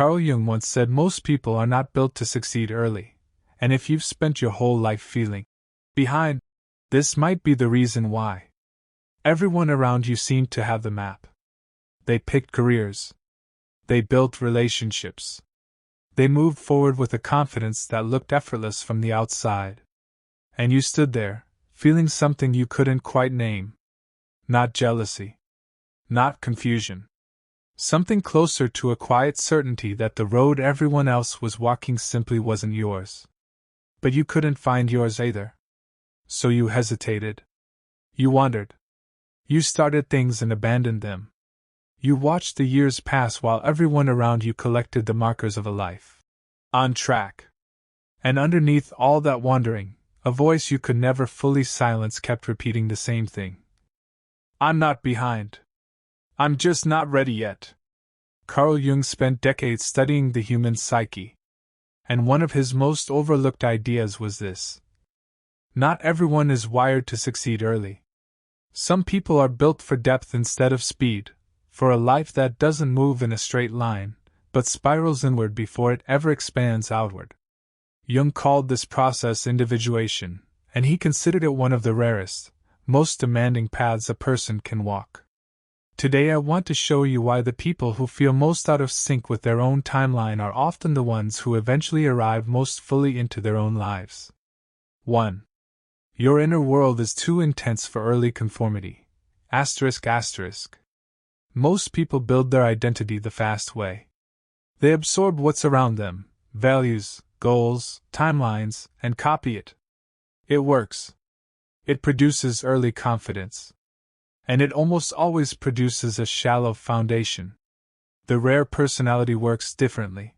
Carl Jung once said most people are not built to succeed early, and if you've spent your whole life feeling behind, this might be the reason why. Everyone around you seemed to have the map. They picked careers. They built relationships. They moved forward with a confidence that looked effortless from the outside. And you stood there, feeling something you couldn't quite name. Not jealousy. Not confusion. Something closer to a quiet certainty that the road everyone else was walking simply wasn't yours. But you couldn't find yours either. So you hesitated. You wandered. You started things and abandoned them. You watched the years pass while everyone around you collected the markers of a life on track. And underneath all that wandering, a voice you could never fully silence kept repeating the same thing. I'm not behind. I'm just not ready yet. Carl Jung spent decades studying the human psyche. And one of his most overlooked ideas was this. Not everyone is wired to succeed early. Some people are built for depth instead of speed, for a life that doesn't move in a straight line, but spirals inward before it ever expands outward. Jung called this process individuation, and he considered it one of the rarest, most demanding paths a person can walk. Today I want to show you why the people who feel most out of sync with their own timeline are often the ones who eventually arrive most fully into their own lives. 1. Your inner world is too intense for early conformity. Most people build their identity the fast way. They absorb what's around them, values, goals, timelines, and copy it. It works. It produces early confidence. And it almost always produces a shallow foundation. The rare personality works differently.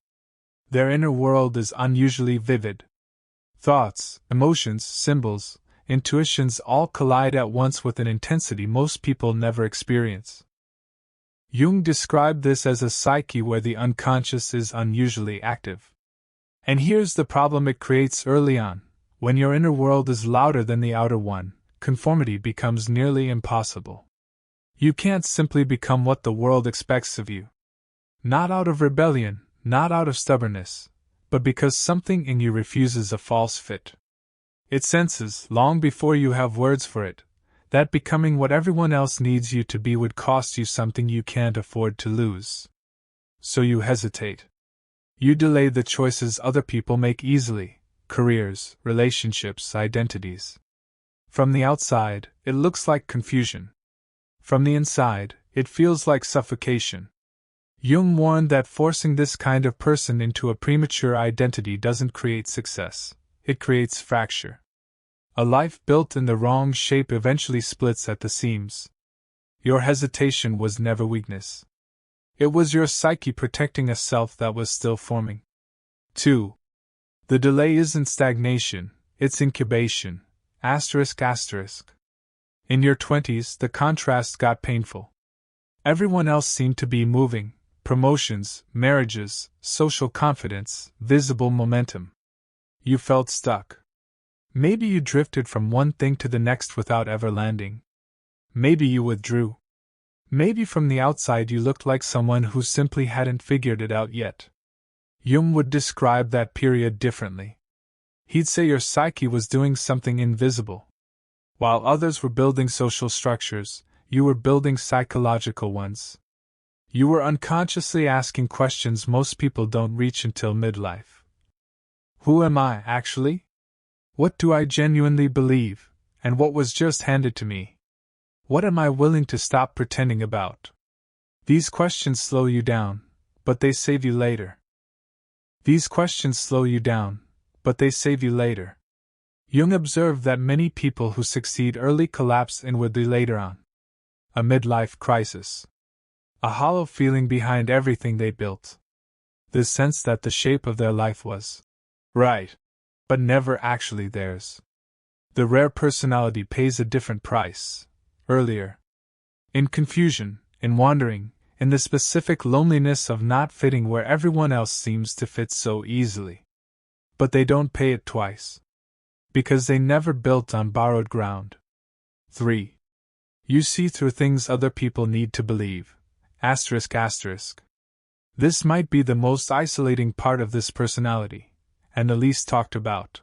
Their inner world is unusually vivid. Thoughts, emotions, symbols, intuitions all collide at once with an intensity most people never experience. Jung described this as a psyche where the unconscious is unusually active. And here's the problem it creates early on. When your inner world is louder than the outer one, conformity becomes nearly impossible. You can't simply become what the world expects of you. Not out of rebellion, not out of stubbornness, but because something in you refuses a false fit. It senses, long before you have words for it, that becoming what everyone else needs you to be would cost you something you can't afford to lose. So you hesitate. You delay the choices other people make easily: careers, relationships, identities. From the outside, it looks like confusion. From the inside, it feels like suffocation. Jung warned that forcing this kind of person into a premature identity doesn't create success, it creates fracture. A life built in the wrong shape eventually splits at the seams. Your hesitation was never weakness. It was your psyche protecting a self that was still forming. 2. The delay isn't stagnation, it's incubation. In your 20s, the contrast got painful. Everyone else seemed to be moving: promotions, marriages, social confidence, visible momentum. You felt stuck. Maybe you drifted from one thing to the next without ever landing. Maybe you withdrew. Maybe from the outside you looked like someone who simply hadn't figured it out yet. Jung would describe that period differently. He'd say your psyche was doing something invisible. While others were building social structures, you were building psychological ones. You were unconsciously asking questions most people don't reach until midlife. Who am I, actually? What do I genuinely believe, and what was just handed to me? What am I willing to stop pretending about? These questions slow you down, but they save you later. Jung observed that many people who succeed early collapse inwardly later on. A midlife crisis. A hollow feeling behind everything they built. The sense that the shape of their life was right, but never actually theirs. The rare personality pays a different price. Earlier. In confusion, in wandering, in the specific loneliness of not fitting where everyone else seems to fit so easily. But they don't pay it twice. Because they never built on borrowed ground. 3. You see through things other people need to believe. This might be the most isolating part of this personality, and the least talked about.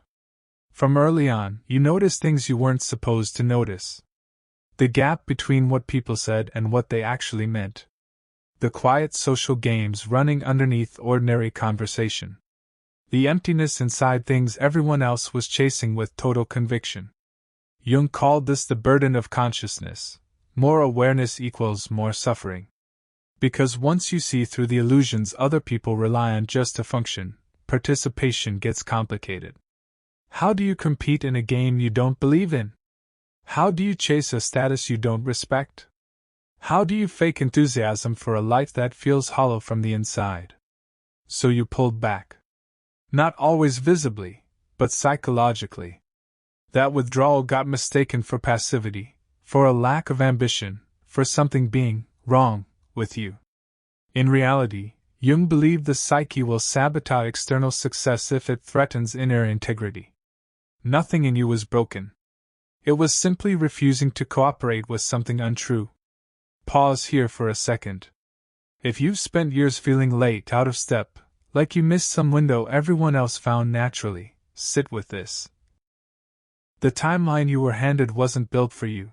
From early on, you noticed things you weren't supposed to notice. The gap between what people said and what they actually meant. The quiet social games running underneath ordinary conversation. The emptiness inside things everyone else was chasing with total conviction. Jung called this the burden of consciousness. More awareness equals more suffering. Because once you see through the illusions other people rely on just to function, participation gets complicated. How do you compete in a game you don't believe in? How do you chase a status you don't respect? How do you fake enthusiasm for a life that feels hollow from the inside? So you pulled back. Not always visibly, but psychologically. That withdrawal got mistaken for passivity, for a lack of ambition, for something being wrong with you. In reality, Jung believed the psyche will sabotage external success if it threatens inner integrity. Nothing in you was broken. It was simply refusing to cooperate with something untrue. Pause here for a second. If you've spent years feeling late, out of step, like you missed some window everyone else found naturally, sit with this. The timeline you were handed wasn't built for you.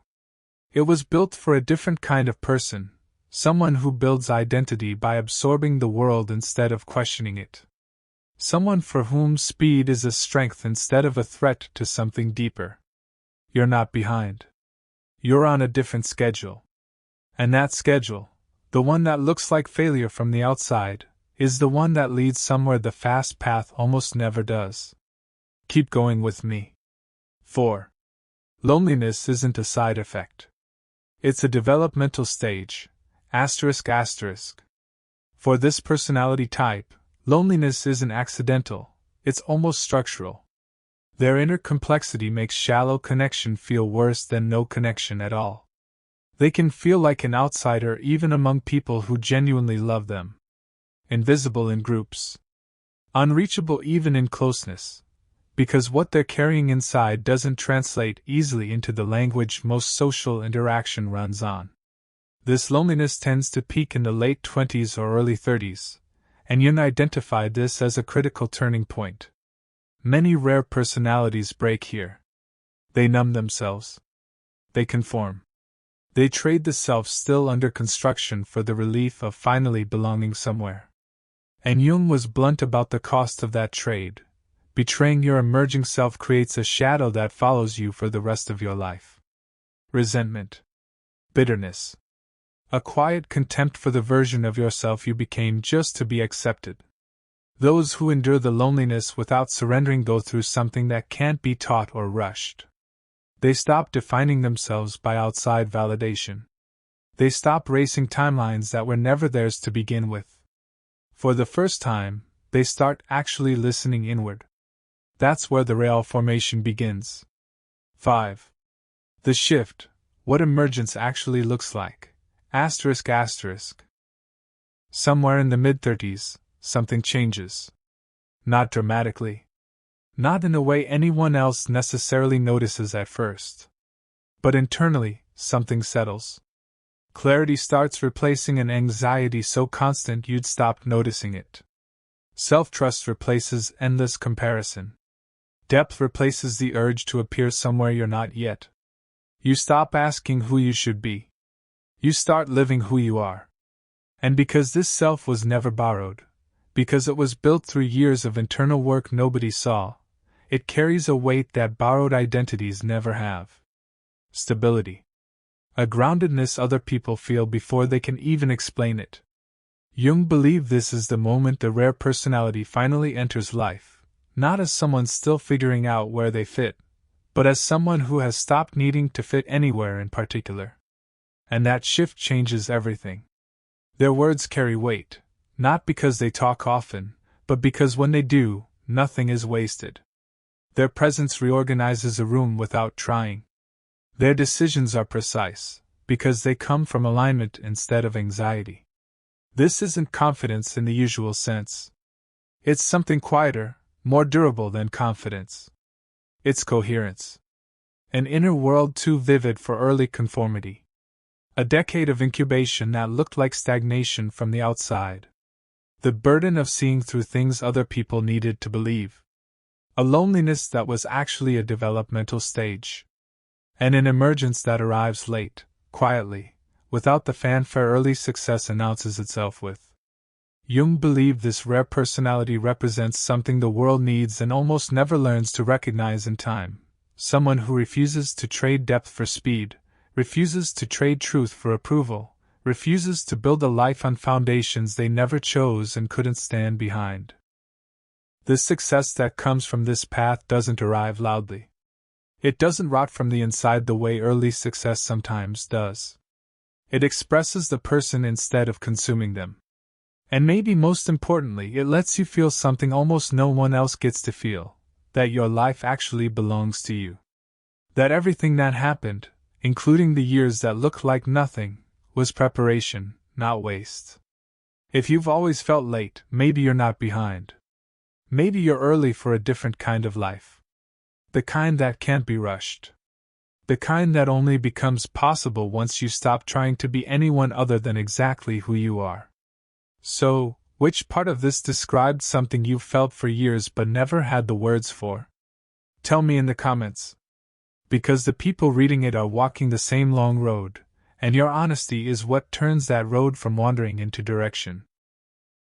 It was built for a different kind of person, someone who builds identity by absorbing the world instead of questioning it. Someone for whom speed is a strength instead of a threat to something deeper. You're not behind. You're on a different schedule. And that schedule, the one that looks like failure from the outside, is the one that leads somewhere the fast path almost never does. Keep going with me. 4. Loneliness isn't a side effect. It's a developmental stage. For this personality type, loneliness isn't accidental, it's almost structural. Their inner complexity makes shallow connection feel worse than no connection at all. They can feel like an outsider even among people who genuinely love them. Invisible in groups. Unreachable even in closeness. Because what they're carrying inside doesn't translate easily into the language most social interaction runs on. This loneliness tends to peak in the late 20s or early 30s, and Jung identified this as a critical turning point. Many rare personalities break here. They numb themselves. They conform. They trade the self still under construction for the relief of finally belonging somewhere. And Jung was blunt about the cost of that trade. Betraying your emerging self creates a shadow that follows you for the rest of your life. Resentment. Bitterness. A quiet contempt for the version of yourself you became just to be accepted. Those who endure the loneliness without surrendering go through something that can't be taught or rushed. They stop defining themselves by outside validation. They stop racing timelines that were never theirs to begin with. For the first time, they start actually listening inward. That's where the real formation begins. 5. The shift, what emergence actually looks like. Somewhere in the mid-30s, something changes. Not dramatically. Not in a way anyone else necessarily notices at first. But internally, something settles. Clarity starts replacing an anxiety so constant you'd stop noticing it. Self-trust replaces endless comparison. Depth replaces the urge to appear somewhere you're not yet. You stop asking who you should be. You start living who you are. And because this self was never borrowed, because it was built through years of internal work nobody saw, it carries a weight that borrowed identities never have. Stability. A groundedness other people feel before they can even explain it. Jung believed this is the moment the rare personality finally enters life, not as someone still figuring out where they fit, but as someone who has stopped needing to fit anywhere in particular. And that shift changes everything. Their words carry weight, not because they talk often, but because when they do, nothing is wasted. Their presence reorganizes a room without trying. Their decisions are precise, because they come from alignment instead of anxiety. This isn't confidence in the usual sense. It's something quieter, more durable than confidence. It's coherence. An inner world too vivid for early conformity. A decade of incubation that looked like stagnation from the outside. The burden of seeing through things other people needed to believe. A loneliness that was actually a developmental stage. And an emergence that arrives late, quietly, without the fanfare early success announces itself with. Jung believed this rare personality represents something the world needs and almost never learns to recognize in time. Someone who refuses to trade depth for speed, refuses to trade truth for approval, refuses to build a life on foundations they never chose and couldn't stand behind. The success that comes from this path doesn't arrive loudly. It doesn't rot from the inside the way early success sometimes does. It expresses the person instead of consuming them. And maybe most importantly, it lets you feel something almost no one else gets to feel, that your life actually belongs to you. That everything that happened, including the years that look like nothing, was preparation, not waste. If you've always felt late, maybe you're not behind. Maybe you're early for a different kind of life. The kind that can't be rushed. The kind that only becomes possible once you stop trying to be anyone other than exactly who you are. So, which part of this described something you've felt for years but never had the words for? Tell me in the comments. Because the people reading it are walking the same long road, and your honesty is what turns that road from wandering into direction.